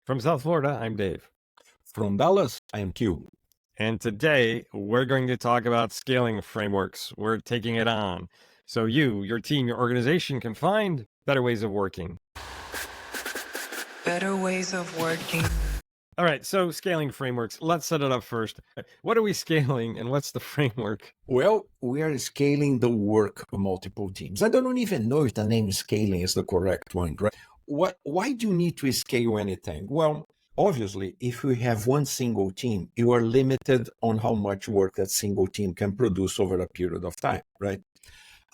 From South Florida, I'm Dave. From Dallas, I am Q. And today we're going to talk about scaling frameworks. We're taking it on. So you, your team, your organization can find better ways of working. Better ways of working. All right, so scaling frameworks. Let's set it up first. What are we scaling and what's the framework? Well, we are scaling the work of multiple teams. I don't even know if the name scaling is the correct one, right? Why do you need to scale anything? Well, obviously, if you have one single team, you are limited on how much work that single team can produce over a period of time, right?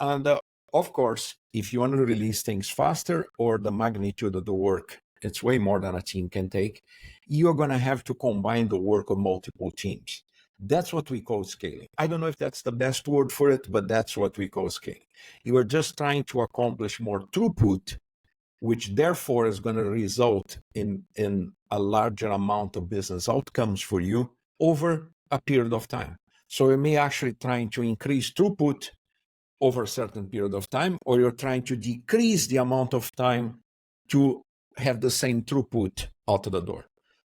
And of course, if you want to release things faster or the magnitude of the work, it's way more than a team can take, you're going to have to combine the work of multiple teams. That's what we call scaling. I don't know if that's the best word for it, but that's what we call scaling. You are just trying to accomplish more throughput, which therefore is going to result in a larger amount of business outcomes for you over a period of time. So you may actually trying to increase throughput over a certain period of time, or you're trying to decrease the amount of time to have the same throughput out of the door.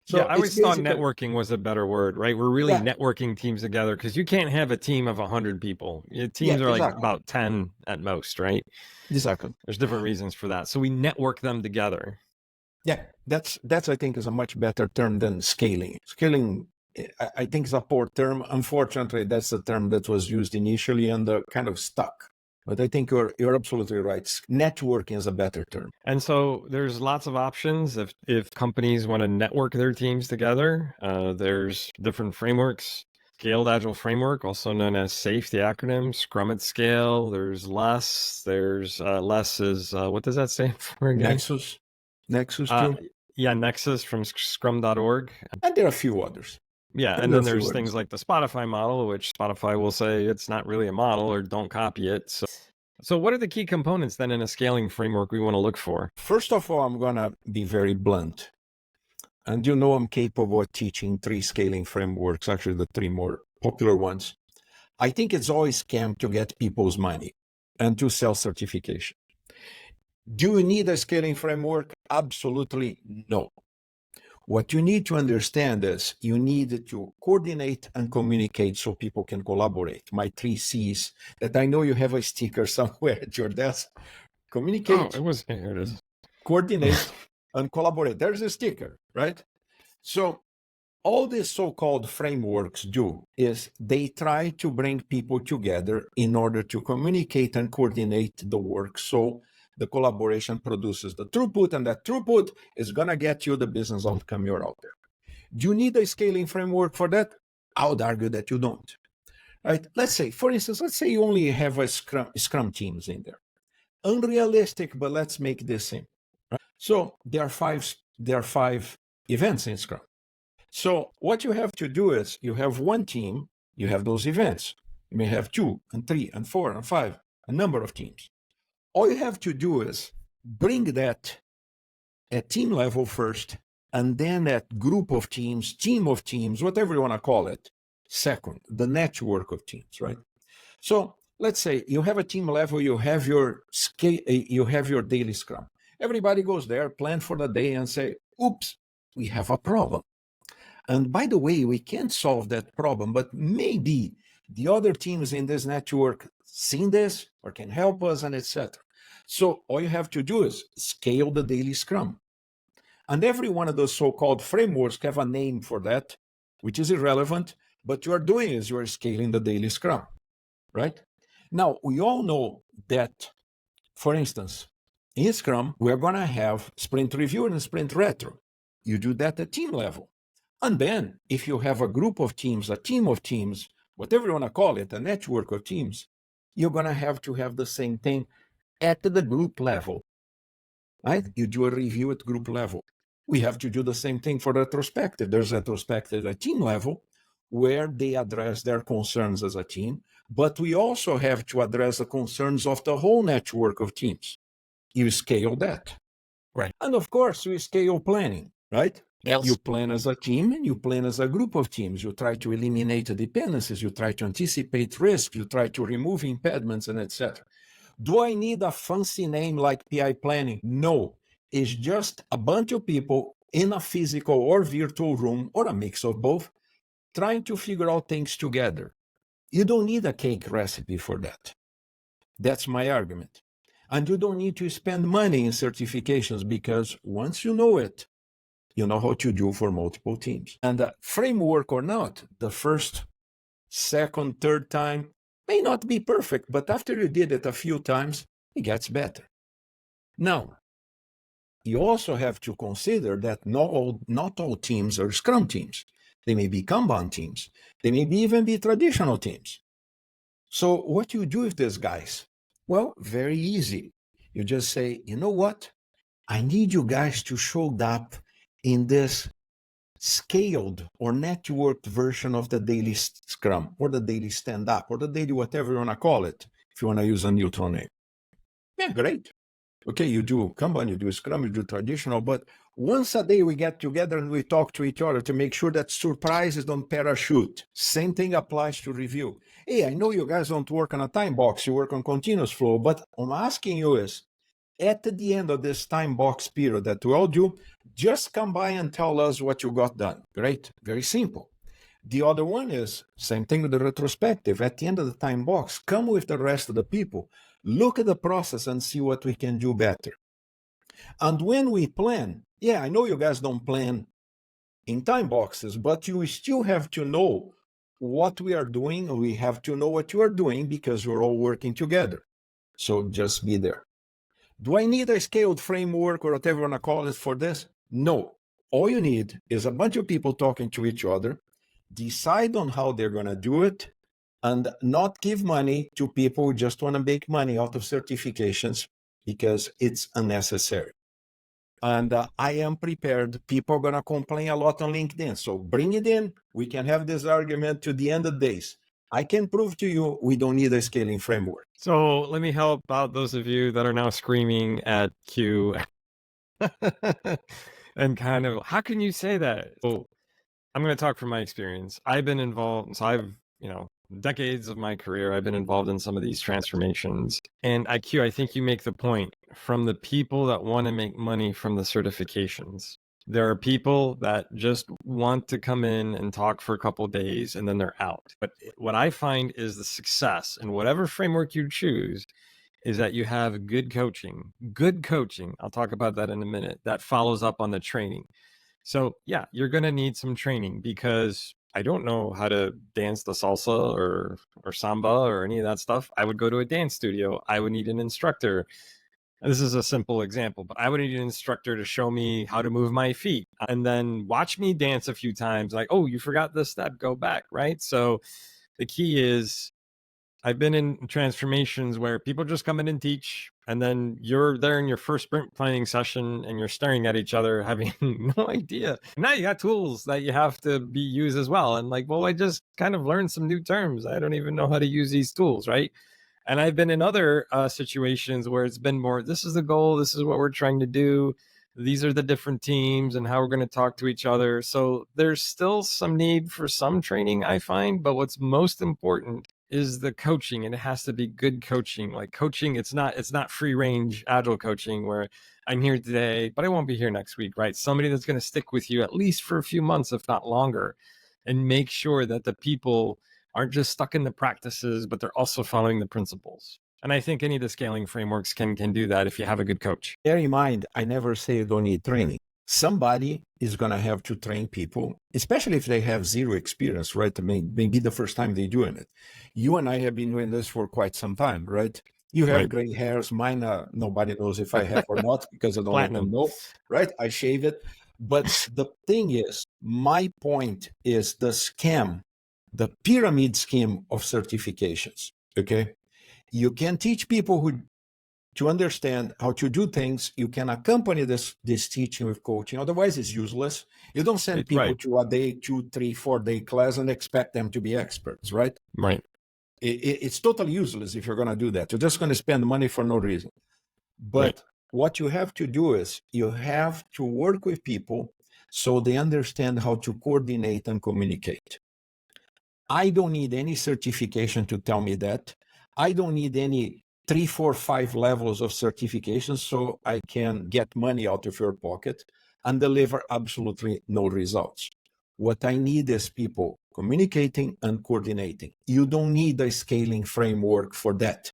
So I always thought networking was a better word, right? We're really networking teams together because you can't have a team of 100 people. Teams are like about 10 at most, right? Exactly. There's different reasons for that. So we network them together. Yeah, that's I think is a much better term than scaling. Scaling, I think, is a poor term. Unfortunately, that's the term that was used initially and kind of stuck. But I think you're absolutely right. Networking is a better term. And so there's lots of options if companies want to network their teams together. There's different frameworks. Scaled Agile framework, also known as SAFe, the acronym. Scrum at Scale. There's LESS. There's LESS is what does that stand for again? Nexus too. Yeah, Nexus from scrum.org. And there are a few others. Yeah, and then there's things like the Spotify model, which Spotify will say it's not really a model or don't copy it. So what are the key components then in a scaling framework we want to look for? First of all, I'm going to be very blunt. And you know I'm capable of teaching 3 scaling frameworks, actually the 3 more popular ones. I think it's always scam to get people's money and to sell certification. Do you need a scaling framework? Absolutely no. What you need to understand is you need to coordinate and communicate so people can collaborate. My 3 C's that I know you have a sticker somewhere at your desk. Communicate. Oh, here it is. Coordinate and collaborate. There's a sticker, right? So all these so-called frameworks do is they try to bring people together in order to communicate and coordinate the work. So the collaboration produces the throughput, and that throughput is going to get you the business outcome you're out there. Do you need a scaling framework for that? I would argue that you don't. Right? Let's say, for instance, you only have a Scrum teams in there. Unrealistic, but let's make this simple. Right? So there are five events in Scrum. So what you have to do is you have one team, you have those events. You may have 2 and 3 and 4 and 5, a number of teams. All you have to do is bring that at team level first, and then at group of teams, team of teams, whatever you want to call it, second, the network of teams, right? So let's say you have a team level, you have your daily Scrum. Everybody goes there, plan for the day and say, oops, we have a problem. And by the way, we can't solve that problem, but maybe the other teams in this network seen this or can help us, and etc. So all you have to do is scale the daily Scrum. And every one of those so-called frameworks have a name for that, which is irrelevant, but you're doing is you're scaling the daily Scrum, right? Now, we all know that, for instance, in Scrum, we're going to have sprint review and sprint retro. You do that at team level. And then if you have a group of teams, a team of teams, whatever you want to call it, a network of teams, you're going to have the same thing at the group level, right? You do a review at group level. We have to do the same thing for retrospective. There's retrospective at team level where they address their concerns as a team, but we also have to address the concerns of the whole network of teams. You scale that. Right. And of course, we scale planning, right? Yes. You plan as a team and you plan as a group of teams. You try to eliminate the dependencies. You try to anticipate risk. You try to remove impediments and etc. Do I need a fancy name like PI planning? No. It's just a bunch of people in a physical or virtual room or a mix of both, trying to figure out things together. You don't need a cake recipe for that. That's my argument. And you don't need to spend money in certifications because once you know it, you know how to do for multiple teams. And framework or not, the first, second, third time may not be perfect, but after you did it a few times, it gets better. Now, you also have to consider that not all teams are Scrum teams. They may be Kanban teams. They may even be traditional teams. So what do you do with these guys? Well, very easy. You just say, you know what? I need you guys to show up in this scaled or networked version of the daily Scrum or the daily stand-up or the daily whatever you want to call it, if you want to use a neutral name. Yeah, great. Okay, you do Kanban, you do Scrum, you do traditional, but once a day we get together and we talk to each other to make sure that surprises don't parachute. Same thing applies to review. Hey, I know you guys don't work on a time box, you work on continuous flow, but I'm asking you is, at the end of this time box period that we all do, just come by and tell us what you got done. Great, very simple. The other one is, same thing with the retrospective. At the end of the time box, come with the rest of the people, look at the process and see what we can do better. And when we plan, yeah, I know you guys don't plan in time boxes, but you still have to know what we are doing. We have to know what you are doing because we're all working together. So just be there. Do I need a scaled framework or whatever you want to call it for this? No. All you need is a bunch of people talking to each other, decide on how they're going to do it, and not give money to people who just want to make money out of certifications because it's unnecessary. And I am prepared. People are going to complain a lot on LinkedIn. So bring it in. We can have this argument to the end of days. I can prove to you we don't need a scaling framework. So let me help out those of you that are now screaming at Q and kind of, how can you say that? So I'm going to talk from my experience. I've been involved, so I've, decades of my career, I've been involved in some of these transformations. And IQ, I think you make the point from the people that want to make money from the certifications. There are people that just want to come in and talk for a couple of days and then they're out. But what I find is the success in whatever framework you choose is that you have good coaching. Good coaching, I'll talk about that in a minute, that follows up on the training. So yeah, you're going to need some training because I don't know how to dance the salsa or samba or any of that stuff. I would go to a dance studio. I would need an instructor. This is a simple example, but I would need an instructor to show me how to move my feet and then watch me dance a few times. Like, oh, you forgot this step, go back, right? So the key is I've been in transformations where people just come in and teach, and then you're there in your first sprint planning session and you're staring at each other having no idea. Now you got tools that you have to be used as well. And like, well, I just kind of learned some new terms. I don't even know how to use these tools, right? And I've been in other situations where it's been more, this is the goal, this is what we're trying to do. These are the different teams and how we're going to talk to each other. So there's still some need for some training, I find, but what's most important is the coaching, and it has to be good coaching. Like coaching, it's not free range agile coaching where I'm here today, but I won't be here next week, right? Somebody that's going to stick with you at least for a few months, if not longer, and make sure that the people aren't just stuck in the practices, but they're also following the principles. And I think any of the scaling frameworks can do that if you have a good coach. Bear in mind, I never say you don't need training. Somebody is going to have to train people, especially if they have zero experience, right? I mean, maybe the first time they're doing it. You and I have been doing this for quite some time, right? You have gray hairs. Mine, nobody knows if I have or not because I don't let them know, right? I shave it. But the thing is, my point is the scam, the pyramid scheme of certifications, okay? You can teach people to understand how to do things. You can accompany this teaching with coaching. Otherwise, it's useless. You don't send people to a day, 2, 3, 4 day class and expect them to be experts, right? Right. It's totally useless if you're going to do that. You're just going to spend money for no reason. But what you have to do is you have to work with people so they understand how to coordinate and communicate. I don't need any certification to tell me that. I don't need any 3, 4, 5 levels of certification so I can get money out of your pocket. and deliver absolutely no results. What I need is people communicating and coordinating. You don't need a scaling framework for that.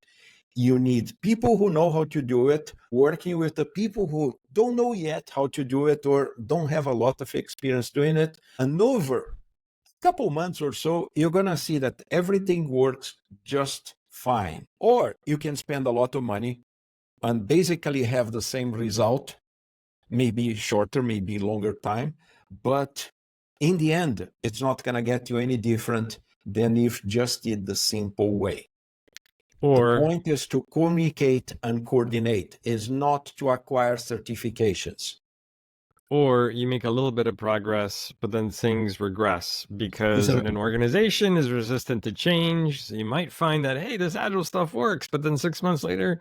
You need people who know how to do it, working with the people who don't know yet how to do it or don't have a lot of experience doing it. And over a couple months or so, you're going to see that everything works just fine. Or you can spend a lot of money and basically have the same result, maybe shorter, maybe longer time. But in the end, it's not going to get you any different than if just did the simple way. The Or point is to communicate and coordinate, is not to acquire certifications. or you make a little bit of progress, but then things regress because Exactly. an organization is resistant to change. So you might find that, hey, this agile stuff works, but then 6 months later,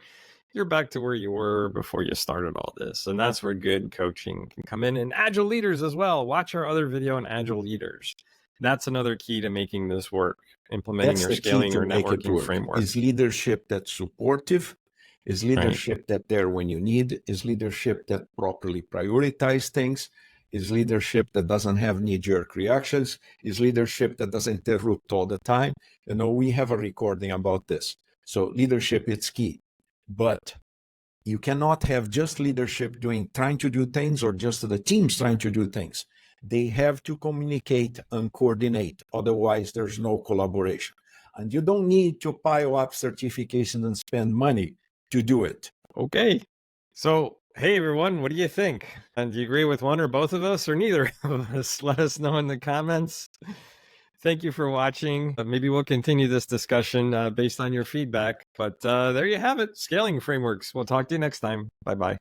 you're back to where you were before you started all this. And that's where good coaching can come in. And agile leaders as well. Watch our other video on agile leaders. That's another key to making this work, implementing That's your the key scaling to or make it networking work. framework. Is leadership that's supportive, is leadership that there when you need, is leadership that properly prioritize things, is leadership that doesn't have knee-jerk reactions, is leadership that doesn't interrupt all the time. You know, we have a recording about this. So leadership is key. But you cannot have just leadership trying to do things or just the teams trying to do things. They have to communicate and coordinate. Otherwise, there's no collaboration. And you don't need to pile up certifications and spend money to do it. Okay. So, hey everyone, what do you think? And do you agree with one or both of us or neither of us? Let us know in the comments. Thank you for watching. Maybe we'll continue this discussion based on your feedback. But there you have it, scaling frameworks. We'll talk to you next time. Bye-bye.